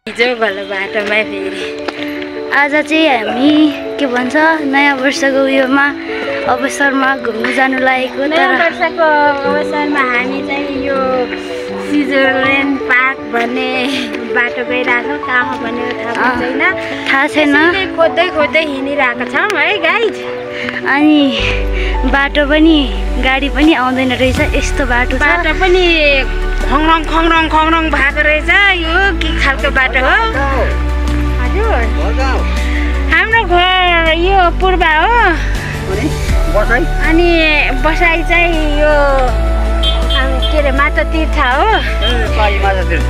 हिजो भल बाटोमा फेरि आज चाहिँ हामी के भन्छ नयाँ वर्षको उयोमा अवसरमा घुम्नु जानु लागेको। नयाँ वर्षको अवसरमा हामी चाहिँ यो स्विजरल्यान्ड पार्क भन्ने बाटो गइरहेछौँ। कहाँ भनेर थाहा छैन खोज्दै खोज्दै हिँडिरहेको छौँ है गाइज। अनि बाटो पनि गाडी पनि आउँदैन रहेछ, यस्तो बाटो पनि खङरङ खङरङ खङरङ भएको रहेछ। यो के खालको बाटो हो? हजुर हाम्रो घर यो पूर्व हो अनि बसाइ चाहिँ यो के अरे माता तीर्थ हो।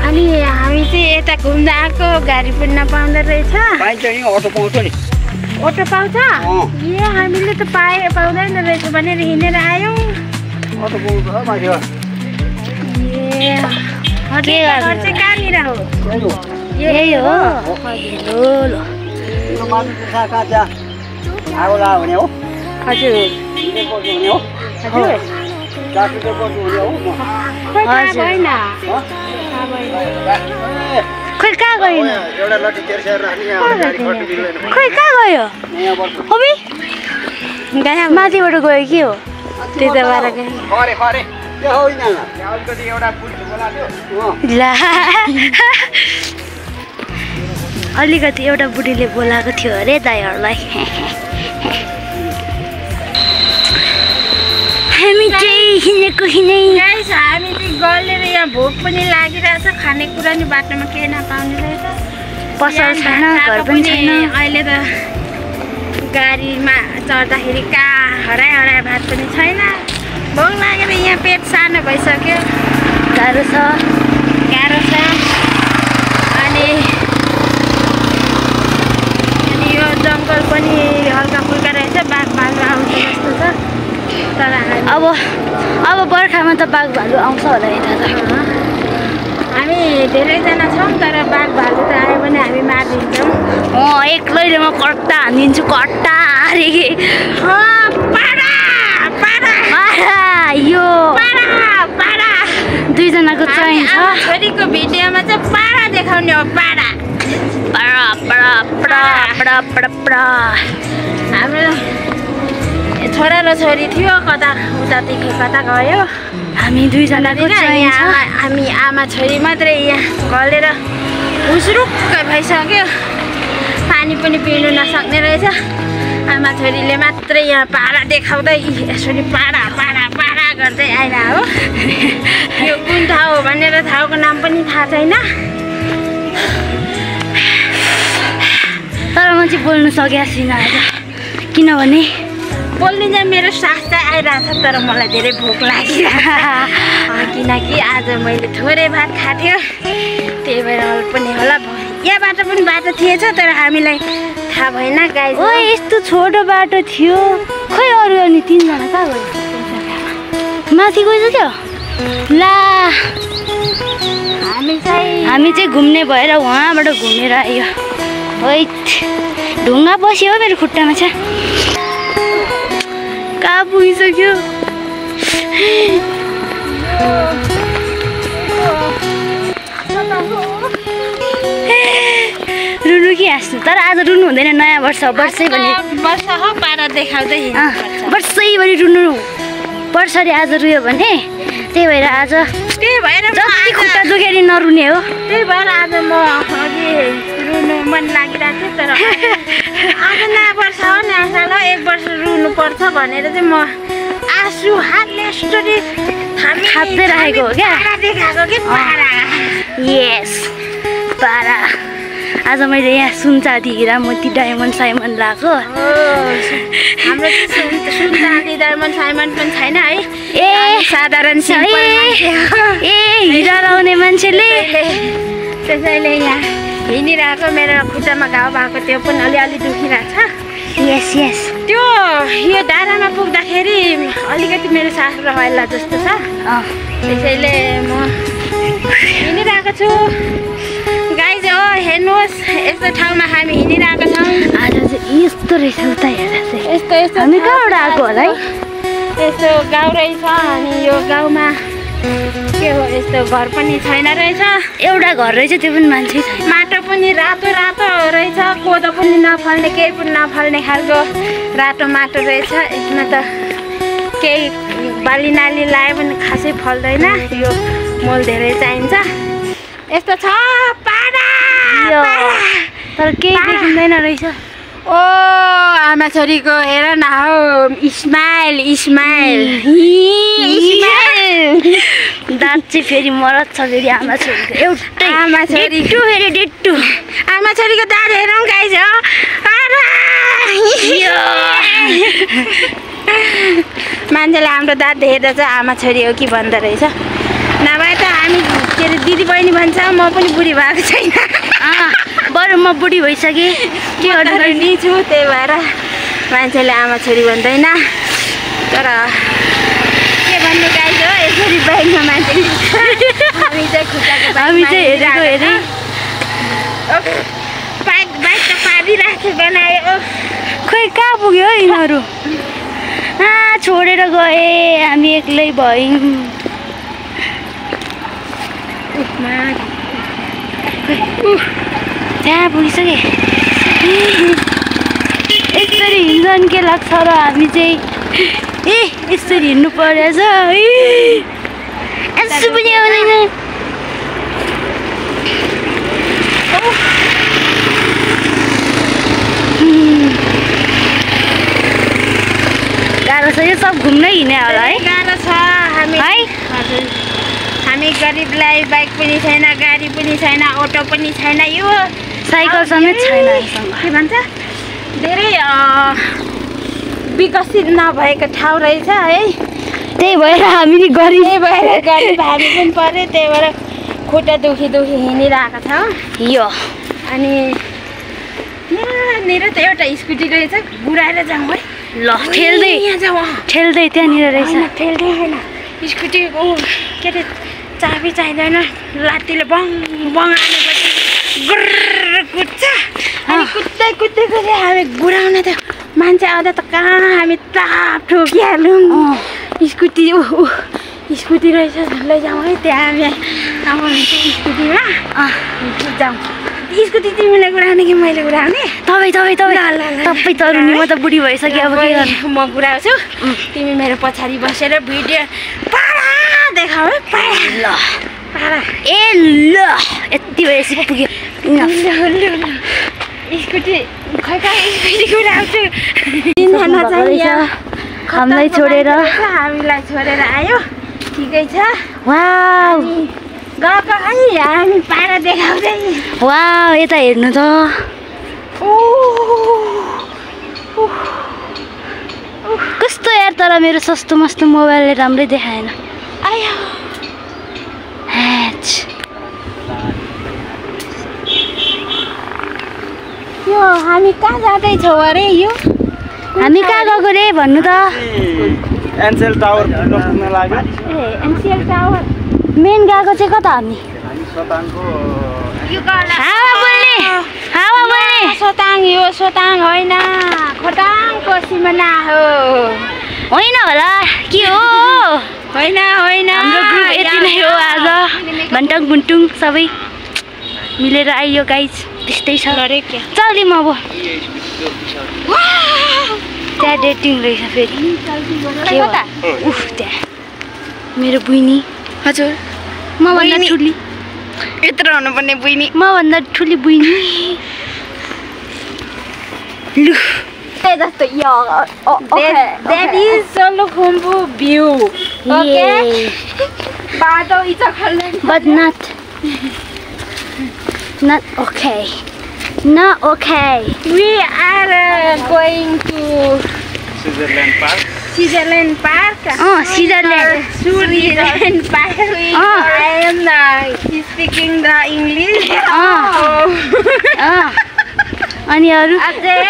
अनि हामी चाहिँ यता घुम्दा आएको, गाडी पनि नपाउँदो रहेछ। अटो पाउँछ? ए हामीले त पाउँदैन रहेछ भनेर हिँडेर आयौँ। घर चाहिँ कहाँनिर हो? यही हो। खोइ कहाँ गयो? खोइ कहाँ गयो? माथिबाट गयो के हो? त्यता भएर अलिकति एउटा बुढीले बोलाएको थियो अरे दाइहरूलाई। हामी चाहिँ हिँडेको हिँडै हामी चाहिँ गलेर यहाँ भोक पनि लागिरहेछ। खानेकुरा नि बाटोमा केही नपाउने रहेछ। पसल छैन, घर पनि छैन। अहिले त गाडीमा चढ्दाखेरि कहाँ हराए भात पनि छैन। भोक लागेर यहाँ पेट सानो भइसक्यो। गाह्रो छ। अनि यो जङ्गल पनि हल्का फुल्का रहेछ। बाघ भालु आउँछ जस्तो छ। तर अब बर्खामा त बाघ भालु आउँछ होला यता त। हामी धेरैजना छौँ तर बाघ भालु त आयो भने हामी मारिदिन्छौँ। एक्लैले म कट्टा हानिदिन्छु, कट्टा अरे यो दुईजनाको चाहिन्छ। छोरीको भिडियोमा चाहिँ पाडा देखाउने हो। हाम्रो छोरा र छोरी थियो, कता उतादेखि कता गयो। हामी दुईजनाको चाहिन्छ। हामी आमा छोरी मात्रै यहाँ गलेर हुसरुक्क भइसक्यो। पानी पनि पिउनु नसक्ने रहेछ। आमा छोरीले मात्रै यहाँ पाडा देखाउँदै यसरी पाडा गर्दै आइरह हो। यो कुन ठाउँ हो भनेर ठाउँको नाम पनि थाहा छैन। तर म चाहिँ बोल्नु सकेको छुइनँ आज, किनभने बोल्ने चाहिँ मेरो सास चाहिँ आइरहेछ। तर मलाई धेरै भोक लागिरहेछ किनकि आज मैले थोरै भात खाएको थियो। त्यही भएर पनि होला। यहाँबाट पनि बाटो थिएछ तर हामीलाई थाहा भएन गाइस। यस्तो छोटो बाटो थियो। खोइ अरू अनि तीनजना कहाँ गयो? माथि गइसक्यो ला। हामी चाहिँ घुम्ने भएर उहाँबाट घुमेर आयो। ढुङ्गा बस्यो हो मेरो खुट्टामा छ। कहाँ पुगिसक्यो? रुनु कि हाँस्नु? तर आज रुनु हुँदैन। नयाँ वर्षै भने वर्ष हो पारा देखाउँदै वर्षैभरि रुनु वर्षरी आज रुयो भने त्यही भएर आज जति खुट्टा दुखेर नरुने हो। त्यही भएर आज म अघि रुनु मन लागिरहेको थियो। तर आज नयाँ वर्ष हो, नयाँ साल हो, 1 वर्ष रुनु पर्छ भनेर चाहिँ म आँसु हातले यसरी थाप्दै राखेको हो क्या। देखाएको कि पारा। यस पारा। आज मैले यहाँ सुन चाँदी हिरा मोती डायमन्ड साइमन्ड लगाएको। हाम्रो सुन चाँदी डायमन्ड साइमन्ड पनि छैन है। साधारण हिरा लाउने मान्छेले। त्यसैले यहाँ हिँडिरहेको मेरो खुट्टामा घाउ भएको त्यो पनि अलिअलि दुखिरहेछ। यस त्यो यो डाँडामा पुग्दाखेरि अलिकति मेरो सास रहेला जस्तो छ। त्यसैले म हिँडिरहेको छु गाइज। हेर्नुहोस् यस्तो ठाउँमा हामी हिँडिरहेको छौँ। आज चाहिँ यस्तो रहेछ उता हेर्दा चाहिँ। यस्तो हामी कहाँबाट आएको होला है? यस्तो गाउँ रहेछ। अनि यो गाउँमा के हो यस्तो घर पनि छैन रहेछ। एउटा घर रहेछ त्यो पनि मान्छे छैन। माटो पनि रातो रातो रहेछ, कोदो पनि नफल्ने केही पनि नफल्ने खालको रातो माटो रहेछ। यसमा त केही बाली नाली लाए पनि खासै फल्दैन, यो मोल धेरै चाहिन्छ। यस्तो छ पारा तर केही देखिँदैन रहेछ। ओ आमा छोरीको हेर न हौ, स्माइल स्माइल दाँत चाहिँ फेरि मरद छ फेरि आमा छोरीको एउटै। आमा छोरी फेरि डिट्टु आमा छोरीको दाँत हेरौँ गाइस हो। मान्छेले हाम्रो दाँत हेर्दा चाहिँ आमा छोरी हो कि भन्दो रहेछ। नभए त हामी के अरे दिदी बहिनी भन्छ, म पनि बुढी भएको छैन। बरु म बुढी भइसकेँ, के गर्नु नि छु, त्यही भएर मान्छेले आमा छोरी भन्दैन। तर के भन्ने गाइस हो, यसरी बाइकमा मान्छे हामी चाहिँ खुट्टाको हामी चाहिँ हेरेको हेरे बाइक त पारिराखे बनायो। खोइ कहाँ पुग्यो यिनीहरू? छोडेर गए, हामी एक्लै भयौँ। त्यहाँ पुगिसके। यसरी हिँड्छन् के लाग्छ र हामी चाहिँ यसरी हिँड्नु परेछ। यसो पनि आउँदैन। गाह्रो छ यो सब घुम्नै हिँड्ने होला है। गाह्रो छ। हामी है हजुर, हामी गरिबलाई बाइक पनि छैन, गाडी पनि छैन, अटो पनि छैन, यो साइकल समेत छैन। के भन्छ, धेरै विकसित नभएको ठाउँ रहेछ है। त्यही भएर हामी नि गरिब गरिब हामी पनि पऱ्यो, त्यही भएर खुट्टा दुखी हिँडिरहेको छ। यो अनि यहाँनिर त एउटा स्कुटी रहेछ, बुढाएर जाउँ है। ल ठेल्दै यहाँ जाउँ। ठेल्दै त्यहाँनिर रहेछ। ठेल्दै होइन, स्कुटीको के अरे चाबी चाहिँदैन, लात्तीले बङ बङ हानेपछि गुर्र कुद्छ। अनि कुद्दै कुद्दै कुद्दै हामी बुढाउन त मान्छे आउँदा त कहाँ हामी ताप ठोकिहाल्यौँ। स्कुटी स्कुटी रहेछ, लैजाउँ है त्यहाँ हामी स्कुटीमा जाउँ। स्कुटी तिमीले उडाउने कि मैले उडाउने? तपाईँ तरुनी, म त बुढी भइसकेँ, अब के गर्नु। म उडाउँछु, तिमी मेरो पछाडि बसेर भिडियो पारा देखाऊ है। ल पारा ल यति भएपछि पुग्यो। स्कुटी खै स्कुटी उडाउँछु। तिनजना चाहिँ हामीलाई छोडेर आयो। ठिकै छ। वाउ गएको है हामी पारा देखाउँदै। वाउ यता हेर्नु त। कस्तो यार, तर मेरो सस्तो मस्तो मोबाइलले राम्रै देखाएन। यो हामी कहाँ जाँदैछौँ अरे? यो हामी कहाँ गएको रे भन्नु त? एनसेल टावर पुग्न लाग्यो। एनसेल टावर मेन गएको चाहिँ कता? हामी हावा बोल्ने सोताङ। यो सोताङ होइन, खोटाङको सिमाना हो। होइन होला के हो? होइन हाम्रो ग्रुप यति नै हो आज। भन्टङ बुन्टुङ सबै मिलेर आइयो गाइज, त्यस्तै छ। चल म अब त्यहाँ डेटिङ रहेछ फेरि। उफ त्यहाँ मेरो बहिनी। हजुर, मभन्दा ठुली। यत्रो हुनुपर्ने बहिनी। मभन्दा ठुली बहिनी। लु जस्तो that is Solukhumbu view. Okay. बाटो इच्छा खोल्ने but not okay. Not okay. We are going to Switzerland Park. Switzerland Park. Switzerland. Switzerland Park. I am speaking the English. अनि अरू दियो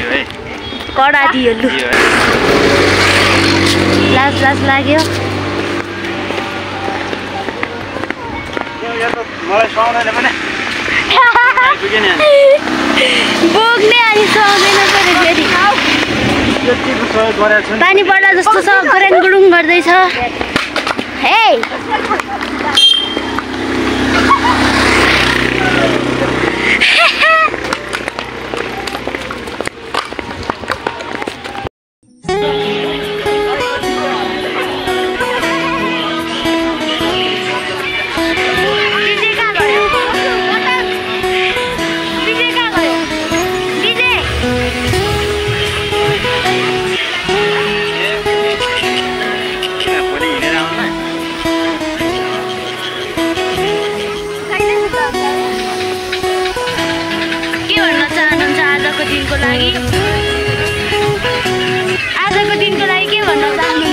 है, कडा दियो। लु लाज लाग्यो। मलाई सुहाउँदैन भने बोक्ने अनि सुहाउँदैन पऱ्यो फेरि। त्यतिको सहयोग गरेको छु नि। पानी पर्ला जस्तो छ गराङ गुडुङ गर्दैछ हे आजको दिनको लागि के भन्न चाहनुहुन्छ